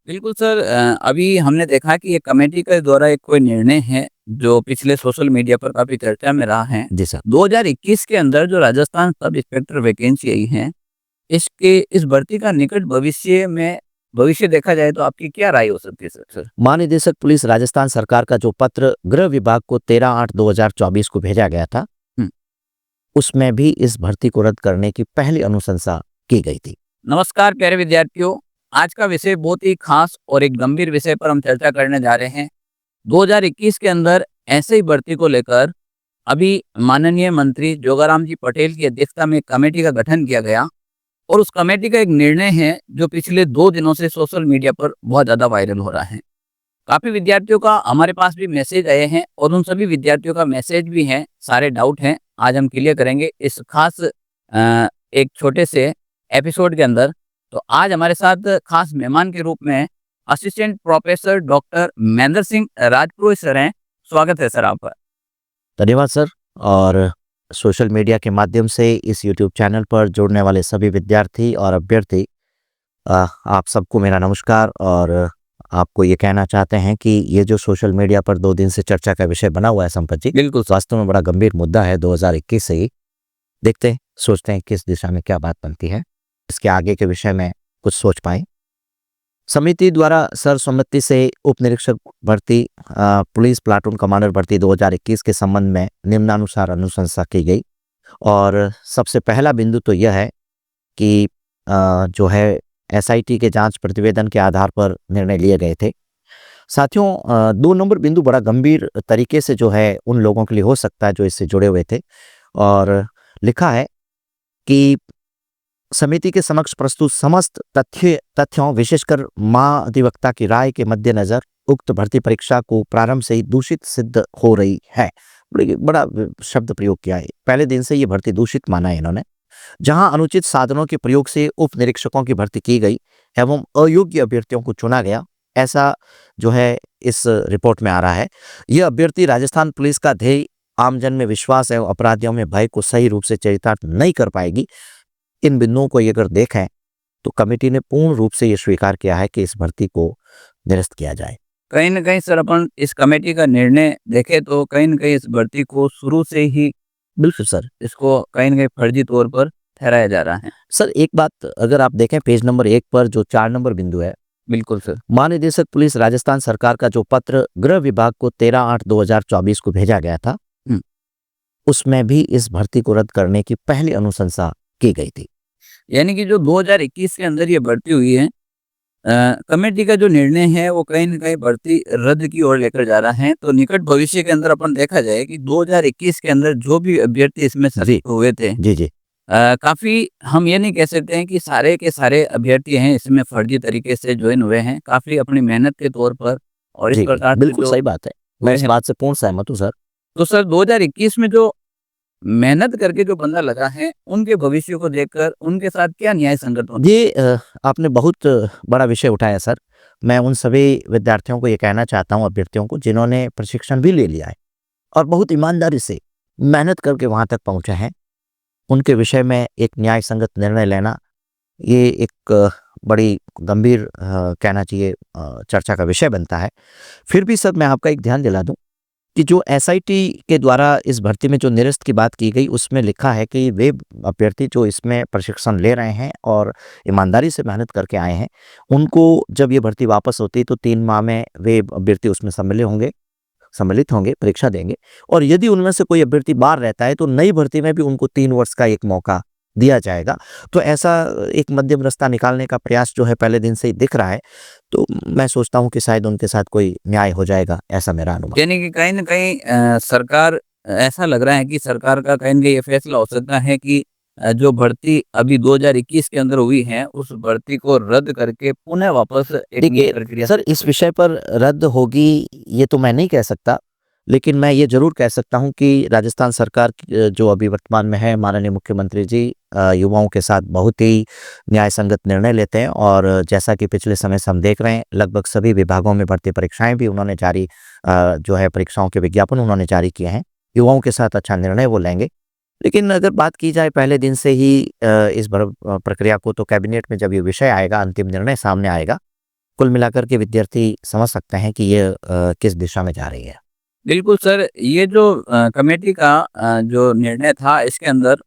बिल्कुल सर, अभी हमने देखा कि ये कमेटी के द्वारा एक कोई निर्णय है, जो पिछले सोशल मीडिया पर काफ़ी चर्चा में रहा है। जी सर। 2021 के अंदर जो राजस्थान सब इंस्पेक्टर वैकेंसी आई है, इसके इस भर्ती का निकट भविष्य देखा जाए तो आपकी क्या राय हो सकती है सर? महानिदेशक पुलिस राजस्थान सरकार का जो पत्र गृह विभाग को 13/8/2024 को भेजा गया था, हुँ। उसमें भी इस भर्ती को रद्द करने की पहली अनुशंसा की गई थी। नमस्कार प्यारे विद्यार्थियों, आज का विषय बहुत ही खास और एक गंभीर विषय पर हम चर्चा करने जा रहे हैं। 2021 के अंदर ऐसे ही भर्ती को लेकर अभी माननीय मंत्री जोगाराम जी पटेल की अध्यक्षता में एक कमेटी का गठन किया गया और उस कमेटी का एक निर्णय है जो पिछले 2 दिनों से सोशल मीडिया पर बहुत ज़्यादा वायरल हो रहा है। काफ़ी विद्यार्थियों का हमारे पास भी मैसेज आए हैं और उन सभी विद्यार्थियों का मैसेज भी है, सारे डाउट हैं, आज हम क्लियर करेंगे इस खास एक छोटे से एपिसोड के अंदर। तो आज हमारे साथ खास मेहमान के रूप में assistant professor doctor Mahendra Singh Rajpurohit sir हैं। स्वागत है सर आपका। धन्यवाद सर। और सोशल मीडिया के माध्यम से इस यूट्यूब चैनल पर जुड़ने वाले सभी विद्यार्थी और अभ्यर्थी, आप सबको मेरा नमस्कार। और आपको ये कहना चाहते हैं कि ये जो सोशल मीडिया पर 2 दिन से चर्चा का विषय बना हुआ है संपत जी, बिल्कुल। वास्तव में बड़ा गंभीर मुद्दा है 2021 से ही। देखते हैं, सोचते हैं किस दिशा में क्या बात बनती है, इसके आगे के विषय में कुछ सोच पाएँ। समिति द्वारा सर्वसम्मति से उप निरीक्षक भर्ती, पुलिस प्लाटून कमांडर भर्ती 2021 के संबंध में निम्नानुसार अनुशंसा की गई। और सबसे पहला बिंदु तो यह है कि जो है एसआईटी के जांच प्रतिवेदन के आधार पर निर्णय लिए गए थे। साथियों, 2 नंबर बिंदु बड़ा गंभीर तरीके से जो है उन लोगों के लिए हो सकता है जो इससे जुड़े हुए थे। और लिखा है कि समिति के समक्ष प्रस्तुत समस्त तथ्यों विशेषकर महाधिवक्ता की राय के मद्देनजर उक्त भर्ती परीक्षा को प्रारंभ से ही दूषित सिद्ध हो रही है। बड़ा शब्द प्रयोग किया है। पहले दिन से ये भर्ती दूषित माना है इन्होंने। जहां अनुचित साधनों के प्रयोग से उप निरीक्षकों की भर्ती की गई एवं अयोग्य अभ्यर्थियों को चुना गया, ऐसा जो है इस रिपोर्ट में आ रहा है। यह अभ्यर्थी राजस्थान पुलिस का ध्येय आमजन में विश्वास एवं अपराधियों में भय को सही रूप से चरितार्थ नहीं कर पाएगी। इन बिंदुओं को अगर देखें तो कमेटी ने पूर्ण रूप से ये स्वीकार किया है कि इस भर्ती को निरस्त किया जाए। कहीं न कहीं सर अपन इस कमेटी का निर्णय देखें तो कहीं न कहीं इस भर्ती को शुरू से ही बिल्कुल सर। इसको कहीं न कहीं फर्जी तौर पर ठहराया जा रहा है। सर, एक बात अगर आप देखें पेज नंबर 1 पर जो 4 नंबर बिंदु है, बिल्कुल सर। महानिदेशक पुलिस राजस्थान सरकार का जो पत्र गृह विभाग को 13/8/2024 को भेजा गया था, हुँ। उसमें भी इस भर्ती को रद्द करने की पहली अनुशंसा की गई थी। यानी कि जो 2021 के अंदर ये भर्ती हुई है, कमेटी का जो निर्णय है वो कहीं न कहीं भर्ती रद्द की ओर लेकर जा रहा है। तो निकट भविष्य के अंदर अपन देखा जाए कि 2021 के अंदर जो भी अभ्यर्थी इसमें जी। शामिल हुए थे, जी, जी। काफ़ी हम ये नहीं कह सकते हैं कि सारे के सारे अभ्यर्थी हैं इसमें फर्जी तरीके से जॉइन हुए हैं। काफ़ी अपनी मेहनत के तौर पर और इस जी, प्रकार से बिल्कुल जो सही बात है। हुए मैं इस हैं। बात से पूर्ण सहमत हूँ सर। तो सर 2021 में जो मेहनत करके जो बंदा लगा है, उनके भविष्य को देखकर उनके साथ क्या न्याय संगत होना? ये आपने बहुत बड़ा विषय उठाया सर। मैं उन सभी विद्यार्थियों को ये कहना चाहता हूँ, अभ्यर्थियों को जिन्होंने प्रशिक्षण भी ले लिया है और बहुत ईमानदारी से मेहनत करके वहाँ तक पहुँचे हैं, उनके विषय में एक न्याय संगत निर्णय लेना, ये एक बड़ी गंभीर कहना चाहिए चर्चा का विषय बनता है। फिर भी सर मैं आपका एक ध्यान दिला दूँ कि जो एसआईटी के द्वारा इस भर्ती में जो निरस्त की बात की गई, उसमें लिखा है कि वे अभ्यर्थी जो इसमें प्रशिक्षण ले रहे हैं और ईमानदारी से मेहनत करके आए हैं, उनको जब ये भर्ती वापस होती है तो 3 माह में वे अभ्यर्थी उसमें सम्मिलित होंगे, परीक्षा देंगे। और यदि उनमें से कोई अभ्यर्थी बाहर रहता है तो नई भर्ती में भी उनको 3 वर्ष का एक मौका दिया जाएगा। तो ऐसा एक मध्यम रास्ता निकालने का प्रयास जो है पहले दिन से ही दिख रहा है। तो मैं सोचता हूँ कि शायद उनके साथ कोई न्याय हो जाएगा, ऐसा मेरा अनुमान। यानी कि कहीं न कहीं सरकार, ऐसा लग रहा है कि सरकार का कहीं न कहीं ये फैसला हो सकता है कि जो भर्ती अभी 2021 के अंदर हुई है, उस भर्ती को रद्द करके पुनः वापस एक नई देखिए प्रक्रिया सर, इस विषय पर रद्द होगी ये तो मैं नहीं कह सकता, लेकिन मैं ये ज़रूर कह सकता हूँ कि राजस्थान सरकार जो अभी वर्तमान में है, माननीय मुख्यमंत्री जी युवाओं के साथ बहुत ही न्याय संगत निर्णय लेते हैं। और जैसा कि पिछले समय से हम देख रहे हैं, लगभग सभी विभागों में भर्ती परीक्षाएं भी उन्होंने जारी जो है परीक्षाओं के विज्ञापन उन्होंने जारी किए हैं। युवाओं के साथ अच्छा निर्णय वो लेंगे। लेकिन अगर बात की जाए पहले दिन से ही इस प्रक्रिया को, तो कैबिनेट में जब ये विषय आएगा, अंतिम निर्णय सामने आएगा, कुल मिलाकर के विद्यार्थी समझ सकते हैं कि ये किस दिशा में जा रही है। बिल्कुल सर, ये जो कमेटी का जो निर्णय था इसके अंदर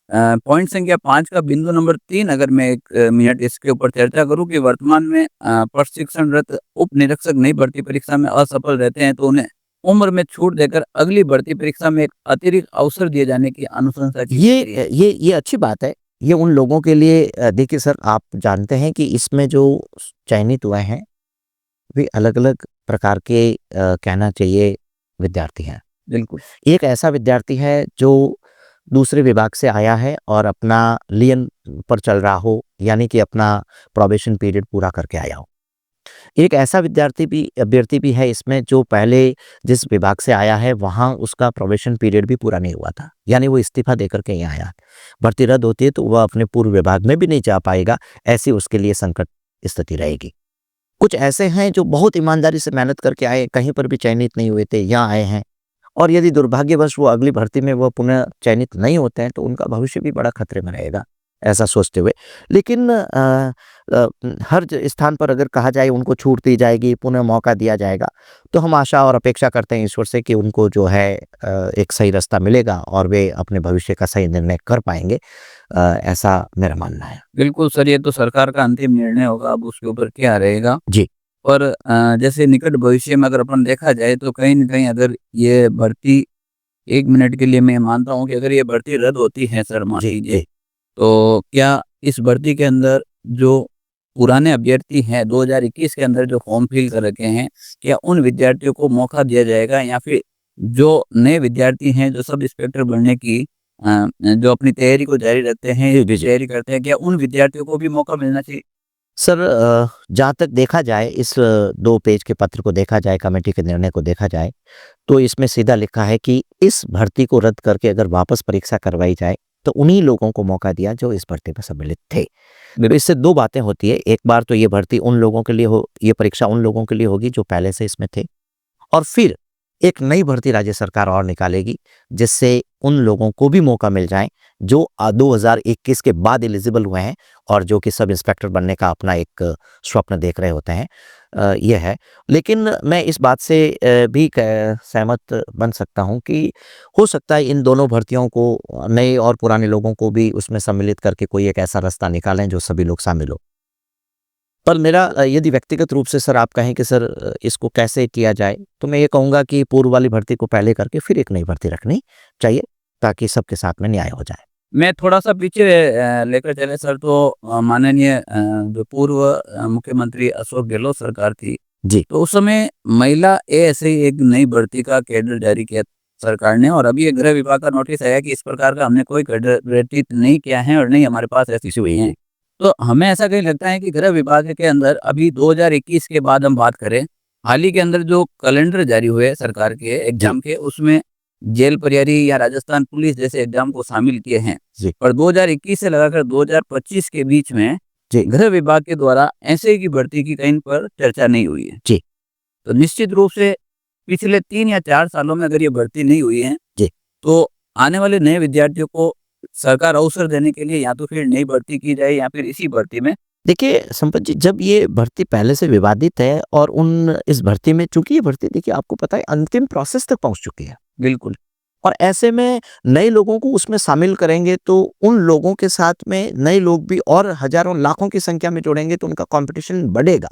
पॉइंट संख्या 5 का बिंदु नंबर 3 अगर मैं 1 मिनट इसके ऊपर चर्चा करूँ कि वर्तमान में प्रशिक्षणरत उप निरीक्षक नई भर्ती परीक्षा में असफल रहते हैं तो उन्हें उम्र में छूट देकर अगली भर्ती परीक्षा में एक अतिरिक्त अवसर दिए जाने की अनुशंसा की गई है। ये अच्छी बात है। ये उन लोगों के लिए देखिए सर, आप जानते हैं कि इसमें जो चयनित हुए हैं वे अलग-अलग प्रकार के कहना चाहिए विद्यार्थी हैं। बिल्कुल, एक ऐसा विद्यार्थी है जो दूसरे विभाग से आया है और अपना लियन पर चल रहा हो, यानी कि अपना प्रोबेशन पीरियड पूरा करके आया हो। एक ऐसा अभ्यर्थी भी है इसमें जो पहले जिस विभाग से आया है वहाँ उसका प्रोबेशन पीरियड भी पूरा नहीं हुआ था, यानी वो इस्तीफा देकर के यहाँ आया। भर्ती रद्द होती है तो वह अपने पूर्व विभाग में भी नहीं जा पाएगा, ऐसी उसके लिए संकट स्थिति रहेगी। कुछ ऐसे हैं जो बहुत ईमानदारी से मेहनत करके आए, कहीं पर भी चयनित नहीं हुए थे, यहाँ आए हैं और यदि दुर्भाग्यवश वो अगली भर्ती में वो पुनः चयनित नहीं होते हैं तो उनका भविष्य भी बड़ा खतरे में रहेगा, ऐसा सोचते हुए। लेकिन हर स्थान पर अगर कहा जाए उनको छूट दी जाएगी, पुनः मौका दिया जाएगा, तो हम आशा और अपेक्षा करते हैं ईश्वर से कि उनको जो है एक सही रास्ता मिलेगा और वे अपने भविष्य का सही निर्णय कर पाएंगे, ऐसा मेरा मानना है। बिल्कुल सर, ये तो सरकार का अंतिम निर्णय होगा, अब उसके ऊपर क्या रहेगा। जी पर जैसे निकट भविष्य में अगर अपन देखा जाए तो कहीं न कहीं अगर ये भर्ती 1 मिनट के लिए मैं मानता हूँ कि अगर ये भर्ती रद्द होती है सर मान जी लीजिए, जी तो क्या इस भर्ती के अंदर जो पुराने अभ्यर्थी हैं 2021 के अंदर जो फॉर्म फिल कर रखे हैं, क्या उन विद्यार्थियों को मौका दिया जाएगा या फिर जो नए विद्यार्थी हैं जो सब इंस्पेक्टर बनने की जो अपनी तैयारी को जारी रखते हैं, जी जी जी। तैयारी करते हैं, क्या उन विद्यार्थियों को भी मौका मिलना चाहिए? सर, जहाँ तक देखा जाए इस 2 पेज के पत्र को देखा जाए, कमेटी के निर्णय को देखा जाए, तो इसमें सीधा लिखा है कि इस भर्ती को रद्द करके अगर वापस परीक्षा करवाई जाए, तो उन्हीं लोगों को मौका दिया जो इस भर्ती में सम्मिलित थे। तो इससे 2 बातें होती है, एक बार तो ये भर्ती उन लोगों के लिए ये परीक्षा उन लोगों के लिए होगी जो पहले से इसमें थे और फिर एक नई भर्ती राज्य सरकार और निकालेगी, जिससे उन लोगों को भी मौका मिल जाए जो 2021 के बाद एलिजिबल हुए हैं और जो कि सब इंस्पेक्टर बनने का अपना एक स्वप्न देख रहे होते हैं। ये है। लेकिन मैं इस बात से भी सहमत बन सकता हूँ कि हो सकता है इन दोनों भर्तियों को नए और पुराने लोगों को भी उसमें सम्मिलित करके कोई एक ऐसा रास्ता निकालें जो सभी लोग शामिल हो। पर मेरा यदि व्यक्तिगत रूप से सर आप कहें कि सर इसको कैसे किया जाए, तो मैं ये कहूँगा कि पूर्व वाली भर्ती को पहले करके फिर एक नई भर्ती रखनी चाहिए, ताकि सबके साथ में न्याय हो जाए। मैं थोड़ा-सा पीछे लेकर चले सर तो माननीय जो पूर्व मुख्यमंत्री अशोक गहलोत सरकार थी, जी, तो उस समय महिला एएसआई एक नई भर्ती का कैडर जारी किया सरकार ने और अभी ये गृह विभाग का नोटिस आया कि इस प्रकार का हमने कोई कैडर गठित नहीं किया है और नहीं हमारे पास ऐसी हुई हैं। तो हमें ऐसा कहीं लगता है कि गृह विभाग के अंदर अभी 2021 के बाद हम बात करें, हाल ही के अंदर जो कैलेंडर जारी हुए सरकार के जी, एग्ज़ाम के उसमें जेल प्रहरी या राजस्थान पुलिस जैसे एग्ज़ाम को शामिल किए हैं। जी, और 2021 से लगाकर 2025 के बीच में जी, गृह विभाग के द्वारा एसआई की भर्ती की कहीं पर चर्चा नहीं हुई है। जी, तो निश्चित रूप से पिछले 3 या 4 सालों में अगर ये भर्ती नहीं हुई है, जी। तो आने वाले नए विद्यार्थियों को सरकार अवसर देने के लिए या तो फिर नई भर्ती की जाए या फिर इसी भर्ती में देखिए संपत जी, जब ये भर्ती पहले से विवादित है और इस भर्ती में चूँकि ये भर्ती देखिए आपको पता है अंतिम प्रोसेस तक पहुँच चुकी है बिल्कुल, और ऐसे में नए लोगों को उसमें शामिल करेंगे तो उन लोगों के साथ में नए लोग भी और हज़ारों लाखों की संख्या में जुड़ेंगे तो उनका कॉम्पिटिशन बढ़ेगा।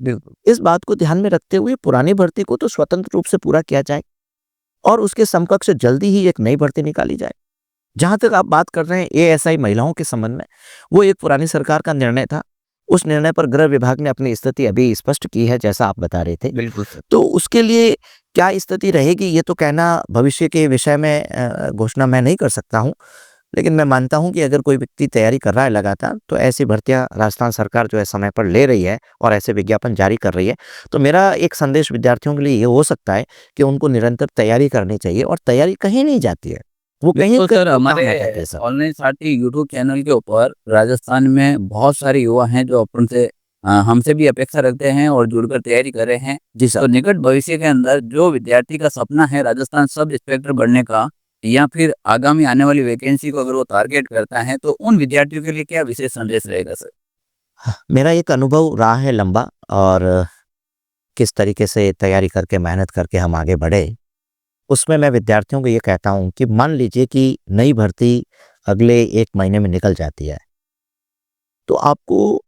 बिल्कुल। इस बात को ध्यान में रखते हुए पुरानी भर्ती को तो स्वतंत्र रूप से पूरा किया जाए और उसके समकक्ष जल्दी ही एक नई भर्ती निकाली जाए। जहाँ तक आप बात कर रहे हैं एएसआई महिलाओं के संबंध में, वो एक पुरानी सरकार का निर्णय था। उस निर्णय पर गृह विभाग ने अपनी स्थिति अभी स्पष्ट की है जैसा आप बता रहे थे। बिल्कुल सर। तो उसके लिए क्या स्थिति रहेगी ये तो कहना भविष्य के विषय में घोषणा मैं नहीं कर सकता हूँ। लेकिन मैं मानता हूँ कि अगर कोई व्यक्ति तैयारी कर रहा है लगातार तो ऐसी भर्तियाँ राजस्थान सरकार जो है समय पर ले रही है और ऐसे विज्ञापन जारी कर रही है। तो मेरा एक संदेश विद्यार्थियों के लिए ये हो सकता है कि उनको निरंतर तैयारी करनी चाहिए और तैयारी कहीं नहीं जाती है। वो कहीं तो कहीं सर काम हमारे आ जाता है सर। ऑनलाइन साथी यूट्यूब चैनल के ऊपर राजस्थान में बहुत सारे युवा हैं जो अपन से हमसे भी अपेक्षा रखते हैं और जुड़कर तैयारी कर रहे हैं। जी सर। तो निकट भविष्य के अंदर जो विद्यार्थी का सपना है राजस्थान सब इंस्पेक्टर बनने का या फिर आगामी आने वाली वैकेंसी को अगर वो टारगेट करता है तो उन विद्यार्थियों के लिए क्या विशेष संदेश रहेगा सर? मेरा एक अनुभव रहा है लंबा और किस तरीके से तैयारी करके मेहनत करके हम आगे बढ़े, उसमें मैं विद्यार्थियों को ये कहता हूँ कि मान लीजिए कि नई भर्ती अगले 1 महीने में निकल जाती है, तो आपको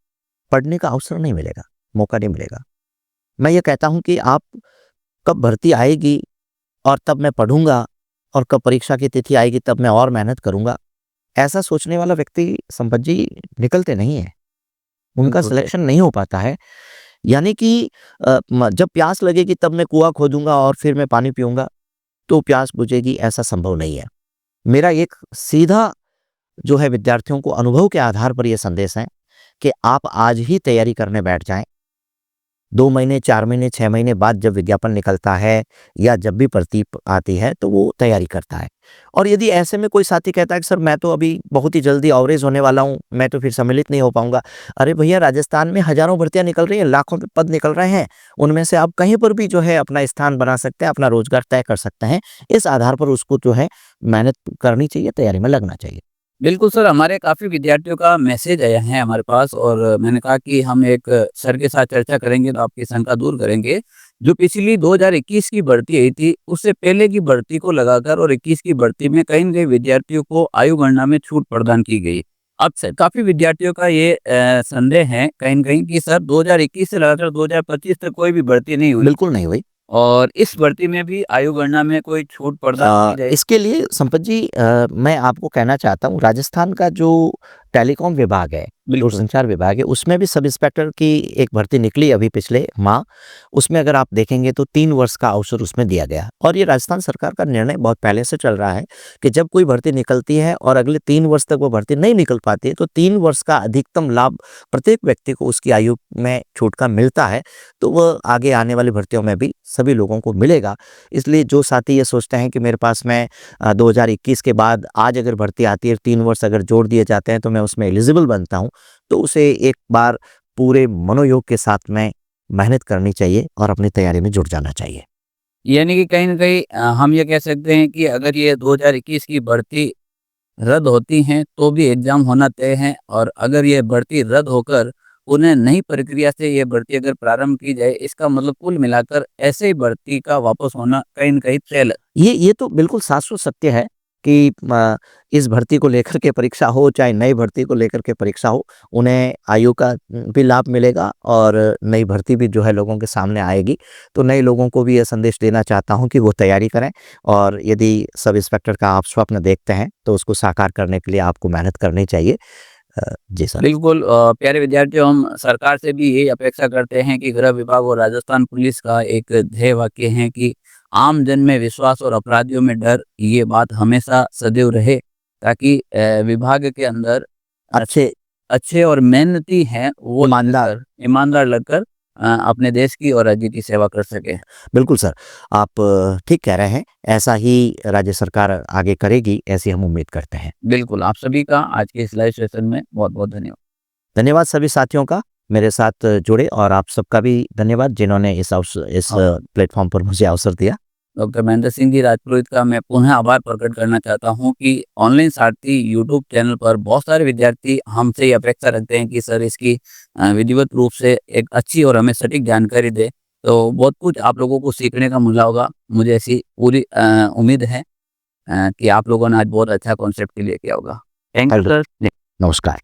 पढ़ने का अवसर नहीं मिलेगा, मौका नहीं मिलेगा। मैं ये कहता हूँ कि आप कब भर्ती आएगी और तब मैं पढ़ूँगा और कब परीक्षा की तिथि आएगी तब मैं और मेहनत करूँगा, ऐसा सोचने वाला व्यक्ति संपत जी निकलते नहीं हैं। उनका बिल्कुल सही। सिलेक्शन नहीं हो पाता है। यानी कि जब प्यास लगेगी तब मैं कुआँ खोदूँगा और फिर मैं पानी पीऊँगा, तो प्यास बुझेगी, ऐसा संभव नहीं है। मेरा एक सीधा जो है विद्यार्थियों को अनुभव के आधार पर ये संदेश है कि आप आज ही तैयारी करने बैठ जाएँ। 2 महीने, 4 महीने, 6 महीने बाद जब विज्ञापन निकलता है या जब भी भर्ती आती है तो वो तैयारी करता है। और यदि ऐसे में कोई साथी कहता है कि सर मैं तो अभी बहुत ही जल्दी अवरेज होने वाला हूँ, मैं तो फिर सम्मिलित नहीं हो पाऊँगा। अरे भैया, राजस्थान में हज़ारों भर्तियाँ निकल रही हैं, लाखों पद निकल रहे हैं। उनमें से आप कहीं पर भी जो है अपना स्थान बना सकते हैं, अपना रोज़गार तय कर सकते हैं। इस आधार पर उसको जो है मेहनत करनी चाहिए, तैयारी में लगना चाहिए। बिल्कुल सर, हमारे काफ़ी विद्यार्थियों का मैसेज आया है हमारे पास और मैंने कहा कि हम एक सर के साथ चर्चा करेंगे तो आपकी शंका दूर करेंगे। जो पिछली 2021 की भर्ती आई थी, उससे पहले की भर्ती को लगाकर और 21 की भर्ती में कहीं न कहीं विद्यार्थियों को आयु गणना में छूट प्रदान की गई। अब से काफ़ी विद्यार्थियों का ये संदेह है कहीं न कहीं कि सर 2021 से लगाकर 2025 तक कोई भी भर्ती नहीं हुई बिल्कुल नहीं हुई। और इस भर्ती में भी आयु गणना में कोई छूट प्रदान की जाए। इसके लिए संपत जी मैं आपको कहना चाहता हूँ, राजस्थान का जो टेलीकॉम विभाग है, बिल्कुल। दूरसंचार विभाग है, उसमें भी सब इंस्पेक्टर की एक भर्ती निकली अभी पिछले माह। उसमें अगर आप देखेंगे तो 3 वर्ष का अवसर उसमें दिया गया और ये राजस्थान सरकार का निर्णय बहुत पहले से चल रहा है कि जब कोई भर्ती निकलती है और अगले 3 वर्ष तक वो भर्ती नहीं निकल पाती है, तो 3 वर्ष का अधिकतम लाभ प्रत्येक व्यक्ति को उसकी आयु में छूट का मिलता है, तो वह आगे आने वाली भर्तियों में भी सभी लोगों को मिलेगा। इसलिए जो साथी ये सोचते हैं कि मेरे पास में 2021 के बाद आज अगर भर्ती आती है, 3 वर्ष अगर जोड़ दिए जाते हैं तो मैं उसमें एलिजिबल बनता हूँ, तो उसे एक बार पूरे मनोयोग के साथ में मेहनत करनी चाहिए और अपनी तैयारी में जुट जाना चाहिए। यानी कि कहीं न कहीं हम ये कह सकते हैं कि अगर ये 2021 की भर्ती रद्द होती हैं, तो भी एग्ज़ाम होना तय है और अगर ये भर्ती रद्द होकर पुनः नई प्रक्रिया से ये भर्ती अगर प्रारंभ की जाए, इसका मतलब कुल मिलाकर ऐसे ही भर्ती का वापस होना कहीं न कहीं तय ल ये तो बिल्कुल शाश्वत सत्य है कि इस भर्ती को लेकर के परीक्षा हो, चाहे नई भर्ती को लेकर के परीक्षा हो, उन्हें आयु का भी लाभ मिलेगा और नई भर्ती भी जो है लोगों के सामने आएगी। तो नए लोगों को भी ये संदेश देना चाहता हूँ कि वो तैयारी करें और यदि सब इंस्पेक्टर का आप स्वप्न देखते हैं, तो उसको साकार करने के लिए आपको मेहनत करनी चाहिए। जी सर। बिल्कुल प्यारे विद्यार्थियों हम सरकार से भी यही अपेक्षा करते हैं कि गृह विभाग और राजस्थान पुलिस का एक ध्येय वाक्य है कि आम जन में विश्वास और अपराधियों में डर, ये बात हमेशा सदैव रहे ताकि विभाग के अंदर अच्छे अच्छे और मेहनती हैं वो ईमानदार ईमानदार लगकर अपने देश की और राज्य की सेवा कर सके। बिल्कुल सर, आप ठीक कह रहे हैं। ऐसा ही राज्य सरकार आगे करेगी, ऐसी हम उम्मीद करते हैं। बिल्कुल, आप सभी का आज के इस लाइव सेशन में बहुत-बहुत धन्यवाद। धन्यवाद सभी साथियों का मेरे साथ जुड़े और आप सबका भी धन्यवाद जिन्होंने इस हाँ। प्लेटफ़ॉर्म पर मुझे अवसर दिया। डॉक्टर महेंद्र सिंह जी राजपुरोहित का मैं पुनः आभार प्रकट करना चाहता हूँ कि ऑनलाइन सारथी यूट्यूब चैनल पर बहुत सारे विद्यार्थी हमसे ये अपेक्षा रखते हैं कि सर इसकी विधिवत रूप से एक अच्छी और हमें सटीक जानकारी दें। तो बहुत कुछ आप लोगों को सीखने का मिला होगा। मुझे ऐसी पूरी उम्मीद है कि आप लोगों ने आज बहुत अच्छा कॉन्सेप्ट क्लियर किया होगा। Thank you hello, sir. नमस्कार।